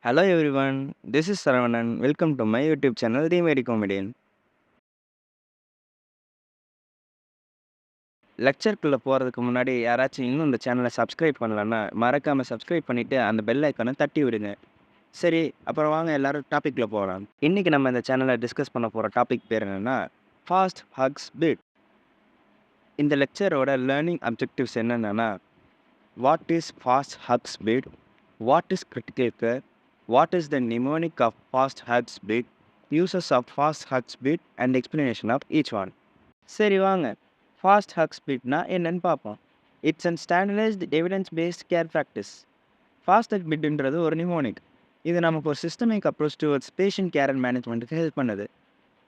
Hello everyone, this is Saravanan. Welcome to my YouTube channel, The Medi Comedian. லெக்சருக்குள்ள போறதுக்கு முன்னாடி யாராச்சும் இன்னும் இந்த சேனலை சப்ஸ்கிரைப் பண்ணலன்னா மறக்காம சப்ஸ்கிரைப் பண்ணிட்டு அந்த பெல் ஐக்கானை தட்டி விடுங்க. சரி, அப்புறம் வாங்க எல்லாரும் டாபிக்ல போகலாம். இன்னைக்கு நம்ம இந்த சேனலை டிஸ்கஸ் பண்ண போற டாபிக் பேர் என்னன்னா ஃபாஸ்ட் ஹக்ஸ் பீட். இந்த லெக்சரோட லேர்னிங் அப்ஜெக்டிவ்ஸ் என்னென்னா what is fast hugs bid, what is critical care, what is the mnemonic of fast heart beat, uses of fast heart beat and explanation of each one. சரி வாங்க, fast Haq ஸ்பீட்னா என்னன்னு பார்ப்போம். It's and standardised evidence based care practice. Fast hug பீட்ன்றது ஒரு mnemonic. இது நமக்கு ஒரு systemic approach towards patient care and மேனேஜ்மெண்ட்டுக்கு ஹெல்ப் பண்ணுது.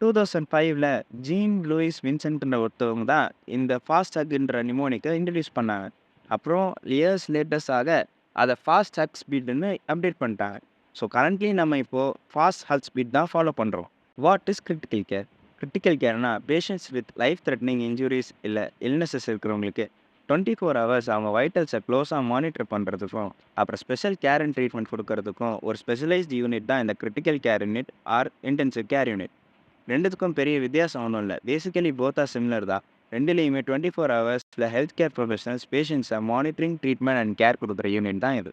2005 ஜீன் லூயிஸ் வின்சென்ட்ன்ற ஒருத்தவங்க தான் இந்த ஃபாஸ்ட் ஹக்ன்ற நிமோனிக்கை இன்ட்ரடியூஸ் பண்ணாங்க. அப்புறம் இயர்ஸ் லேட்டஸ்டாக அதை ஃபாஸ்ட் ஹக் ஸ்பீட்னு அப்டேட் பண்ணிட்டாங்க. ஸோ கரண்ட்லி நம்ம இப்போது ஃபாஸ்ட் ஹக் ஸ்பீட் தான் ஃபாலோ பண்ணுறோம். What is critical care? Critical கேர்னா patients with life threatening injuries இல்லை இல்னஸஸ் இருக்கிறவங்களுக்கு 24 ஹவர்ஸ் அவங்க வைட்டல்ஸை க்ளோஸாக மானிட்டர் பண்ணுறதுக்கும் அப்புறம் ஸ்பெஷல் கேர் அண்ட் ட்ரீட்மெண்ட் கொடுக்கறதுக்கும் ஒரு ஸ்பெஷலைஸ்டு யூனிட் தான் இந்த critical care unit or intensive care unit. ரெண்டுத்துக்கும் பெரிய வித்தியாசம் ஒன்றும் இல்லை. பேசிக்கலி போத்தா சிமிலர் தான். ரெண்டுலேயுமே 24 ஹவர்ஸில் ஹெல்த் கேர் ப்ரொஃபஷனல்ஸ் பேஷண்ட்ஸை மானிட்டரிங் ட்ரீட்மெண்ட் அண்ட் கேர் கொடுக்குற யூனிட் தான் இது.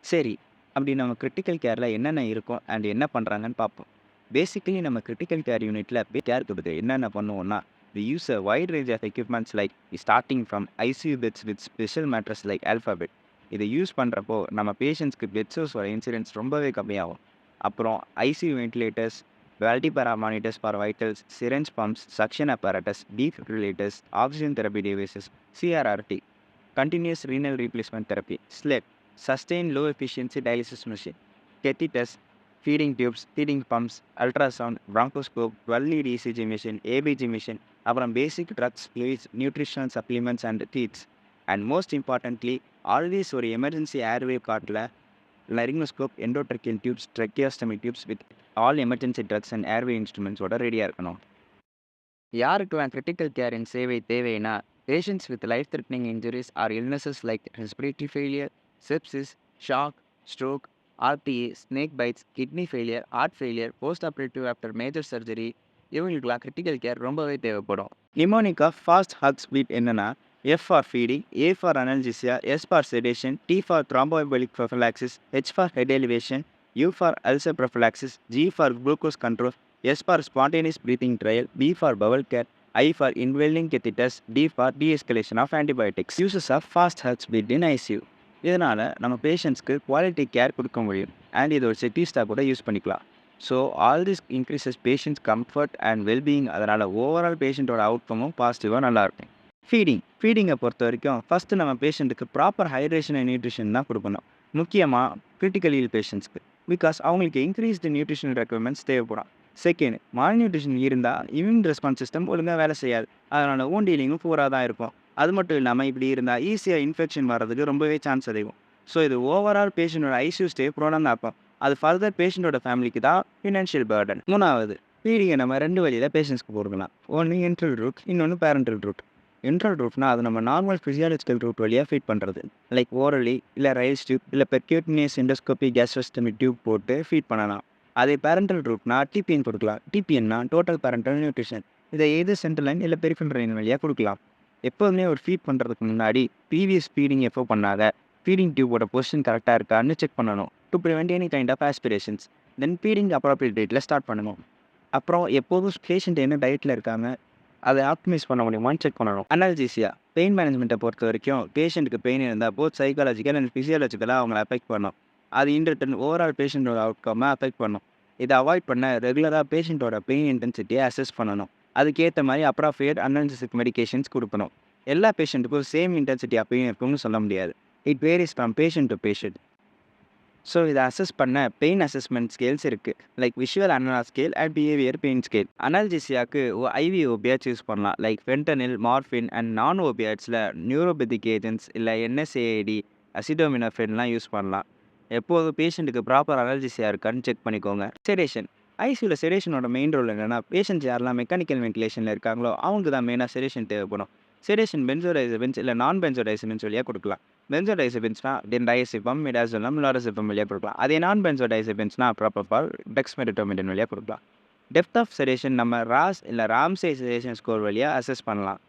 சரி, அப்படி நம்ம கிரிட்டிக்கல் கேரில் என்னென்ன இருக்கும் அண்ட் என்ன பண்ணுறாங்கன்னு பார்ப்போம். பேசிக்கலி நம்ம கிரிட்டிக்கல் கேர் யூனிட்டில் கேர் கொடுத்து என்னென்ன பண்ணுவோம்னா we use a wide range of equipments like starting from ICU beds with special mattress like alpha bed. இதை யூஸ் பண்ணுறப்போ நம்ம பேஷண்ட்ஸ்க்கு பெட் சோர்ஸ் வர இன்சிடென்ட்ஸ் ரொம்பவே கம்மியாகும். அப்புறம் ஐசியூ வென்டிலேட்டர்ஸ், வேல்டிபரா monitors for vitals, syringe pumps, suction apparatus, defibrillators, oxygen therapy devices, CRRT, continuous renal replacement therapy, SLED, sustained low efficiency dialysis machine, catheters, feeding tubes, feeding pumps, ultrasound, bronchoscope, 12-lead ECG machine, ABG machine, அப்புறம் basic drugs, fluids, nutritional supplements and teats. And most importantly, always ஒரு emergency airway கார்டில் laryngoscope, endotracheal tubes, tracheostomy tubes with all emergency drugs and airway instruments ஓட ரெடியாக இருக்கணும். யாருக்கெல்லாம் critical கேரின் சேவை தேவைன்னா patients with life threatening injuries or illnesses like respiratory failure, sepsis, shock, stroke, RTA, snake bites, kidney failure, heart failure, post-operative after major surgery, இவங்களுக்குலாம் critical care ரொம்பவே தேவைப்படும். Mnemonic of fast Haq bid என்னென்னா F for feeding, A for analgesia, S for sedation, T for thromboembolic prophylaxis, H for head elevation, U for ulcer prophylaxis, G for glucose control, S for spontaneous breathing trial, B for bowel care, I for indwelling catheters, D for de-escalation of antibiotics. Uses of fast hug speed in ICU. இதனால் நம்ம பேஷண்ட்ஸ்க்கு quality care கொடுக்க முடியும் and இது ஒரு செட்டிஸ்டாக கூட use பண்ணிக்கலாம். So all this increases patients comfort and wellbeing. அதனால் ஓவரால் பேஷண்ட்டோட அவுட்கமும் பாசிட்டிவாக நல்லாயிருக்கும். ஃபீடிங்கை பொறுத்த வரைக்கும் ஃபஸ்ட்டு நம்ம பேஷண்ட்டுக்கு ப்ராப்பர் ஹைட்ரேஷன் அண்ட் நியூட்ரிஷன் தான் கொடுக்கணும். முக்கியமாக கிரிட்டிக்கல் இல் பேஷண்ட்ஸ்க்கு, பிகாஸ் அவங்களுக்கு இன்க்ரீஸ்டு நியூட்ரிஷனல் ரெக்குவயர்மெண்ட்ஸ் தேவைப்படும். செகண்ட், மால் நியூட்ரிஷன் இருந்தால் இம்யூன் ரெஸ்பான்ஸ் சிஸ்டம் ஒழுங்காக வேலை செய்யாது. அதனால் ஓன் டீலிங்கும் பூராக தான் இருக்கும். அது மட்டும் இல்லாமல் இப்படி இருந்தால் ஈஸியாக இன்ஃபெக்ஷன் வர்றதுக்கு ரொம்பவே சான்ஸ் அதிகம். ஸோ இது ஓவரால் பேஷண்ட்டோட ஐசியூ ஸ்டே ப்ரோனாக இருக்கும். அது ஃபர்தர் பேஷண்ட்டோட ஃபேமிலிக்கு தான் ஃபினான்ஷியல் பேர்டன். மூணாவது, ஃபீடிங்கை நம்ம 2 வழியில் பேஷண்ட்ஸ்க்கு கொடுக்கலாம். ஒன்று என்ட்ரல் ரூட், இன்னொன்று பேரண்டல் ரூட். என்ட்ரல் ரூட்னா அது நம்ம நார்மல் ஃபிசியாலஜிக்கல் ரூட் வழியாக ஃபீட் பண்ணுறது, லைக் ஓரலி இல்லை ரைஸ் டியூப் இல்லை பெர்க்யூட்டனியஸ் எண்டோஸ்கோபி கேஸ்ட்ரோஸ்டமி டியூப் போட்டு ஃபீட் பண்ணலாம். அதே பேரண்டல் ரூட்னா டிபிஎன் கொடுக்கலாம். டிபிஎன்னா டோட்டல் பேரண்டல் நியூட்ரிஷன். இதை எது சென்ட்ரல் லைன் இல்லை பெரிஃபரல் லைன் வழியாக கொடுக்கலாம். எப்போதுமே ஒரு ஃபீட் பண்ணுறதுக்கு முன்னாடி ப்ரீவியஸ் ஃபீடிங் எப்போ பண்ணாத ஃபீடிங் டியூபோட பொசிஷன் கரெக்டாக இருக்கான்னு செக் பண்ணணும் to prevent any kind of aspirations. Then feeding appropriate டேட்டில் ஸ்டார்ட் பண்ணணும். அப்புறம் எப்போதும் பேஷண்ட் என்ன டயட்டில் இருக்காங்க அதை ஆப்டிமைஸ் பண்ண முடியுமான்னு செக் பண்ணணும். அனால்ஜீசியா, பெயின் மேனேஜ்மெண்ட்டை பொறுத்த வரைக்கும் பேஷண்ட்டுக்கு பெயின் இருந்தால் போத் சைக்காலஜிக்கல் அண்ட் ஃபிசியாலஜிக்கலாக அவங்களை அஃபெக்ட் பண்ணும். அது இன்டர்டன் ஓவரால் பேஷண்ட்டோட அவுட்கம்மை அஃபெக்ட் பண்ணும். இதை அவாய்ட் பண்ண ரெகுலராக பேஷண்ட்டோட பெயின் இன்டென்சிட்டியை அசஸ் பண்ணணும். அதுக்கேற்ற மாதிரி அப்ராப்ரியேட் அனால்ஜெசிக் மெடிகேஷன்ஸ் கொடுக்கணும். எல்லா பேஷண்ட்டுக்கும் சேம் இன்டென்சிட்டி ஆஃப் பெயின் இருக்கும்னு சொல்ல முடியாது. It varies from patient to patient. So இதை அசஸ் பண்ண பெயின் அசஸ்மெண்ட் ஸ்கேல்ஸ் இருக்குது, like visual analogue scale and behaviour pain scale. அனால்ஜெசியாவுக்கு ஐவி ஓபியாட்ஸ் யூஸ் பண்ணலாம், like fentanyl, morphine and non ஓபியாட்ஸில் நியூரோபெத்திக் agents இல்லை என்எஸ்ஏஐடி, அசிடோமினோஃபென்லாம் யூஸ் பண்ணலாம். எப்போதும் பேஷண்ட்டுக்கு ப்ராப்பர் அனால்ஜெசியா இருக்கான்னு செக் பண்ணிக்கோங்க. செடேஷன், ஐசியூவில் செடேஷனோட மெயின் ரோல் என்னென்னா பேஷண்ட்ஸ் யாரெல்லாம் மெக்கானிக்கல் வென்டிலேஷனில் இருக்காங்களோ அவங்களுக்கு தான் மெயினாக செடேஷன் தேவைப்படும். செடேஷன் பென்சோடைசபின்ஸ் இல்லை நான் பென்சோடைசபின்ஸ் வழியாக கொடுக்கலாம். பென்சோடைசெபின்ஸ்னா டயசிபம், மிடாசோலம், லோராசிபம் வழியா கொடுக்கலாம். அதே நான் பென்சோடைசெபின்ஸ்னா ப்ரோபோபால், டெக்ஸ்மெடோமிடன் வழியா கொடுக்கலாம். டெப்த் ஆஃப் செடேஷன் நம்ம ராஸ் இல்ல ராம்சே செடேஷன் ஸ்கோர் வழியா அசஸ் பண்ணலாம்.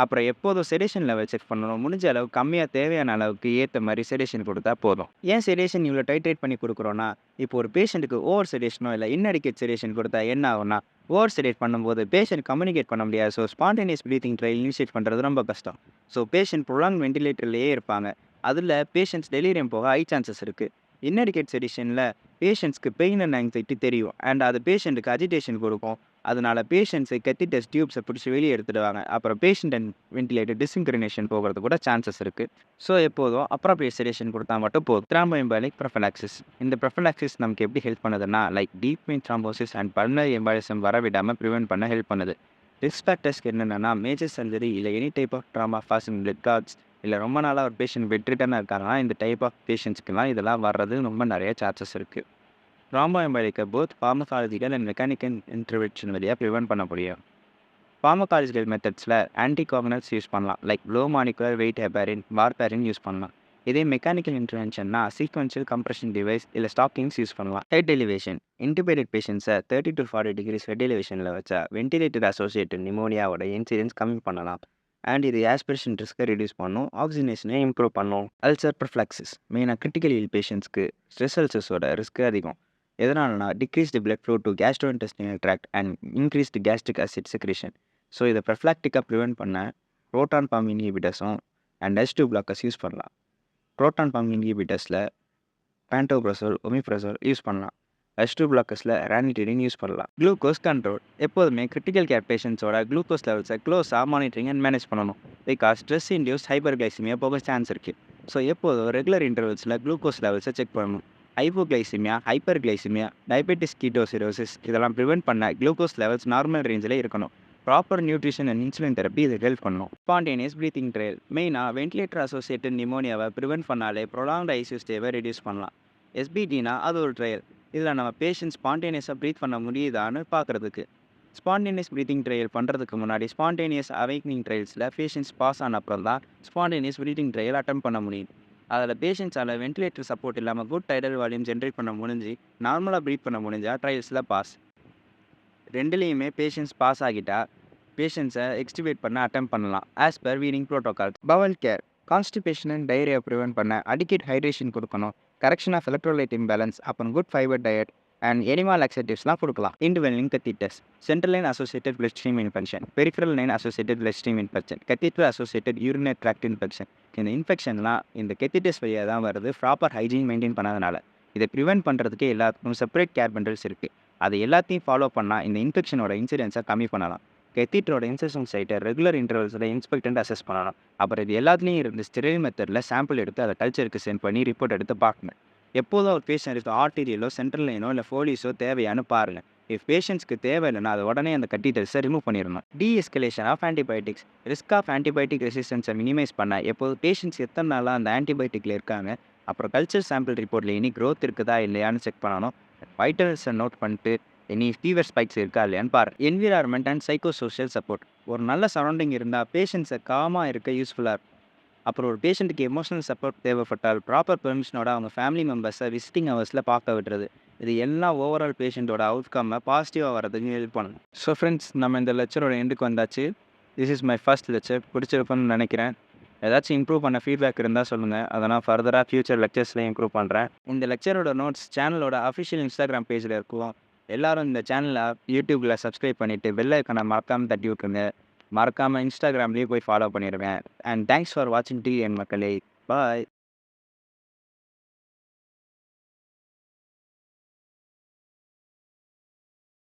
அப்புறம் எப்போதும் செடேஷன் லெவல் செக் பண்ணணும். முடிஞ்ச அளவு கம்மியா தேவையான அளவுக்கு ஏத்த மாரி செடேஷன் குடுத்தா போதும். ஏன் செடேஷன் இவ்வளோ டைட்ரேட் பண்ணி குடுக்குறோம்னா, இப்போ ஒரு பேஷண்ட்டுக்கு ஓவர் செடேஷனோ இல்ல இன்அடிக்வேட் செடேஷன் குடுத்தா என்ன ஆகும்னா, ஓவர் செடேட் பண்ணும்போது பேஷண்ட் கம்யூனிகேட் பண்ண முடியாது. So spontaneous breathing trial initiate பண்றது ரொம்ப கஷ்டம். ஸோ பேஷண்ட் ப்ரொலாங்ட் வென்டிலேட்டர்லயே இருப்பாங்க. அதுல பேஷண்ட்ஸ் டெலிரியம் போக ஹை சான்சஸ் இருக்கு. இன்அடிக்வேட் செடேஷன்ல பேஷண்ட்ஸ்க்கு பெயின் அண்ட் ஆங்ஸைட்டி தெரியும். அண்ட் அது பேஷண்ட்டுக்கு அஜிடேஷன் குடுக்கும். அதனால பேஷண்ட்ஸை கெத்திட்டஸ் டியூப்ஸை பிடிச்சி வெளியே எடுத்துடுவாங்க. அப்புறம் பேஷண்ட் அண்ட் வென்டிலேட்டர் டிஸ்இன்க்ரினேஷன் போகிறது கூட சான்சஸ் இருக்குது. ஸோ எப்போதும் அப்ராப்ரியேட் செடேஷன் கொடுத்தா மட்டும் போதும். த்ராம்போஎம்பாலிக் ப்ரொஃபலாக்சிஸ். இந்த ப்ரொஃபலாக்சிஸ் நமக்கு எப்படி ஹெல்ப் பண்ணுதுன்னா, like deep vein thrombosis and pulmonary embolism வரவிடாமல் ப்ரிவென்ட் பண்ண ஹெல்ப் பண்ணுது. ரிஸ்க் ஃபேக்டர்ஸ்க்கு என்னென்னா, மேஜர் சர்ஜரி இல்லை any type of trauma fasting blood clots இல்லை ரொம்ப நாளாக ஒரு பேஷண்ட் பெட்ரிட்டனாக இருக்காங்கன்னா, இந்த டைப் ஆஃப் பேஷண்ட்ஸ்க்குலாம் இதெல்லாம் வர்றது ரொம்ப நிறைய சான்சஸ் இருக்குது. த்ராம்போஎம்பாலிக்கை both pharmacological and mechanical intervention வழியாக ப்ரிவென்ட் பண்ண முடியும். ஃபார்மகாலஜிக்கல் மெத்தட்ஸில் ஆன்டிகாகுனல்ஸ் யூஸ் பண்ணலாம். Like low molecular weight heparin, warfarin use பண்ணலாம். இதே மெக்கானிக்கல் இன்டர்வென்ஷன்னா சீக்வென்ஷியல் கம்ப்ரெஷன் டிவைஸ் இல்லை ஸ்டாக்கிங்ஸ் யூஸ் பண்ணலாம். Head elevation. இன்டிபேட்டட் பேஷண்ட்ஸை 30 to 40 degrees ஹெட் எலிவேஷனில் வச்சா வென்டிலேட்டர் அசோசியேட்டட் நிமோனியாவோட இன்சிடென்ஸ் கம்மி பண்ணலாம். அண்ட் இது ஆஸ்பிரேஷன் ரிஸ்க்கை ரெடியூஸ் பண்ணும், ஆக்சிஜனேஷனை இம்ப்ரூவ் பண்ணும். அல்சர் ப்ரொஃப்ளாக்சிஸ். மெயினாக கிரிட்டிக்கல் இல் பேஷண்ட்ஸ்க்கு ஸ்ட்ரெஸ் அல்சர்ஸோட ரிஸ்க் அதிகம். எதனாலனா decreased blood flow to gastrointestinal tract and increased gastric acid secretion. So இதை ப்ரொஃப்ளாக்டிக்காக ப்ரிவென்ட் பண்ண புரோட்டான் பம்ப் இன்ஹிபிட்டர்ஸும் அண்ட் H2 பிளாக்கர்ஸ் யூஸ் பண்ணலாம். புரோட்டான் பம்ப் இன்ஹிபிட்டர்ஸில் பேண்டோப்ரசோல், ஒமிப்ரசோல் யூஸ் பண்ணலாம். H2 பிளாக்கர்ஸில் ரானிட்டிடின் யூஸ் பண்ணலாம். Glucose control. எப்போதுமே கிரிட்டிக்கல் கேர் பேஷண்ட்ஸோட குளுக்கோஸ் லெவல்ஸை க்ளோஸாக மானிட்டரிங் அண்ட் மேனேஜ் பண்ணணும். பிகாஸ் ஸ்ட்ரெஸ் இன்டியூஸ் ஹைப்பர்கிளைசிமியா போக சான்ஸ் இருக்குது. ஸோ எப்போதும் ரெகுலர் இன்டர்வல்ஸில் குளுக்கோஸ் லெவல்ஸை செக் பண்ணணும். ஹைப்போகிளைசிமியா, ஹைப்பர்கிளைசிமியா, டயபெட்டிஸ் கீட்டோசிரோசிஸ் இதெல்லாம் ப்ரிவென்ட் பண்ண குளுக்கோஸ் லெவல்ஸ் நார்மல் ரேஞ்சில் இருக்கணும். Proper nutrition and insulin therapy இது ஹெல்ப் பண்ணும். Spontaneous breathing trial. மெயினாக வென்டிலேட்டர் அசோசியேட்டட் நிமோனியாவை ப்ரிவென்ட் பண்ணாலே ப்ரொலாங்ட் ஐசியூ ஸ்டேவை ரெடியூஸ் பண்ணலாம். SBTனா அது ஒரு ட்ரையல். இதில் நம்ம பேஷண்ட் ஸ்பான்டேனியஸாக ப்ரீத் பண்ண முடியுதான்னு பார்க்குறதுக்கு. ஸ்பான்டேனியஸ் ப்ரீத்திங் ட்ரையல் பண்ணுறதுக்கு முன்னாடி ஸ்பான்டேனியஸ் அவைக்னிங் ட்ரையல்ஸில் பேஷண்ட்ஸ் பாஸ் ஆன அப்புறம் தான் ஸ்பான்டேனியஸ் ப்ரீத்திங் ட்ரையல் அட்டம் பண்ண முடியும். அதில் பேஷண்ட்ஸால் வென்டிலேட்டர் சப்போர்ட் இல்லாமல் குட் டைடல் வால்யூம் ஜென்ரேட் பண்ண முடிஞ்சு நார்மலாக ப்ரீத் பண்ண முடிஞ்சால் ட்ரையல்ஸில் பாஸ். ரெண்டுலேயுமே பேஷண்ட்ஸ் பாஸ் ஆகிட்டா பேஷண்ட்ஸை எக்ஸ்டிவேட் பண்ண அட்டம் பண்ணலாம் ஆஸ் பர் வீடிங் protocol. Bowel care. Constipation and diarrhoea prevent பண்ண அடிக்கேட் ஹைட்ரேஷன் கொடுக்கணும். கரெக்ஷன் ஆஃப் எலக்ட்ரோலைட் இம்பேலன்ஸ், அப்புறம் good fibre diet and enema லாக்ஸேட்டிவ்ஸ்லாம் கொடுக்கலாம். Indwelling catheters. Central line associated blood stream infection, peripheral line associated blood stream infection, catheter associated urinary tract infection. இந்த இன்ஃபெக்ஷன்லாம் இந்த கத்தீட்டர்ஸ் வழியாக தான் வருது, ப்ராப்பர் ஹைஜீன் மெயின்டைன் பண்ணாதனால. இதை ப்ரிவென்ட் பண்ணுறதுக்கு எல்லாத்துக்கும் செப்பரேட் கேர் பண்டல்ஸ் இருக்குது. அதை எல்லாத்தையும் ஃபாலோ பண்ணால் இந்த இன்ஃபெக்ஷனோட இன்சிடென்ஸை கம்மி பண்ணலாம். கெத்தீட்டரோட இன்செர்ஷன் சைட்டை ரெகுலர் இன்டர்வல்ஸில் இன்ஸ்பெக்ட் அண்ட் அசஸ் பண்ணணும். அப்புறம் இது எல்லாத்துலேயும் இருந்து ஸ்டெரைல் மெத்தடில் சாம்பிள் எடுத்து அதை கல்ச்சருக்கு சென்ட் பண்ணி ரிப்போர்ட் எடுத்து பார்க்கணும். எப்போதும் ஒரு பேஷண்ட்டுக்கு ஆர்டீரியலோ சென்ட்ரல் லைனோ இல்லை ஃபோலிஸோ தேவையானு பாருங்கள். இஃப் பேஷண்ட்ஸ்க்கு தேவை இல்லைன்னா அதை உடனே அந்த கட்டீட்டர்ஸை ரிமூவ் பண்ணிடணும். Deescalation of antibiotics. Risk of antibiotic ரெசிஸ்டன்ஸை மினிமைஸ் பண்ண எப்போது பேஷண்ட்ஸ் எத்தனை நாளாக அந்த ஆன்டிபயோட்டிக்கில் இருக்காங்க, அப்புறம் கல்ச்சர் சாம்பிள் ரிப்போர்ட்டில் இனி க்ரோத் இருக்குதா இல்லையான்னு செக் பண்ணணும். வைட்டல்ஸை நோட் பண்ணிட்டு எனி ஃபீவர் ஸ்பைக்ஸ் இருக்கா இல்லையான்னு பாருங்கள். Environment and psycho social support. ஒரு நல்ல சரௌண்டிங் இருந்தால் பேஷண்ட்ஸை காமாக இருக்க யூஸ்ஃபுல்லாக இருக்கும். அப்புறம் ஒரு பேஷண்ட்டுக்கு எமோஷனல் சப்போர்ட் தேவைப்பட்டால் ப்ராப்பர் பெர்மிஷனோட அவங்க ஃபேமிலி மெம்பர்ஸை விசிட்டிங் ஹவர்ஸில் பார்க்க விடுறது. இது எல்லாம் ஓவரால் பேஷண்ட்டோட அவுட்கம்மை பாசிட்டிவாக வரதுக்கு ஹெல்ப் பண்ணணும். ஸோ ஃப்ரெண்ட்ஸ், நம்ம இந்த லெக்சரோட எண்டுக்கு வந்தாச்சு. This is my first lecture. பிடிச்சிருக்குன்னு நினைக்கிறேன். ஏதாச்சும் இம்ப்ரூவ் பண்ண ஃபீட்பேக் இருந்தால் சொல்லுங்கள். அதனால் ஃபர்தராக ஃபியூச்சர் லெக்சர்ஸ்லேயும் இம்ப்ரூவ் பண்ணுறேன். இந்த லெக்சரோட நோட்ஸ் சேனலோட அஃபிஷியல் இன்ஸ்டாகிராம் பேஜில் இருக்கும். எல்லாரும் இந்த சேனலை யூடியூப்பில் சப்ஸ்கிரைப் பண்ணிவிட்டு பெல் ஐக்கானை மறக்காமல் தட்டி விட்டுருங்க. மறக்காமல் இன்ஸ்டாகிராம்லேயே போய் ஃபாலோ பண்ணிடுவேன். அண்ட் தேங்க்ஸ் ஃபார் வாட்சிங் டிஎன் மக்களே. பாய்.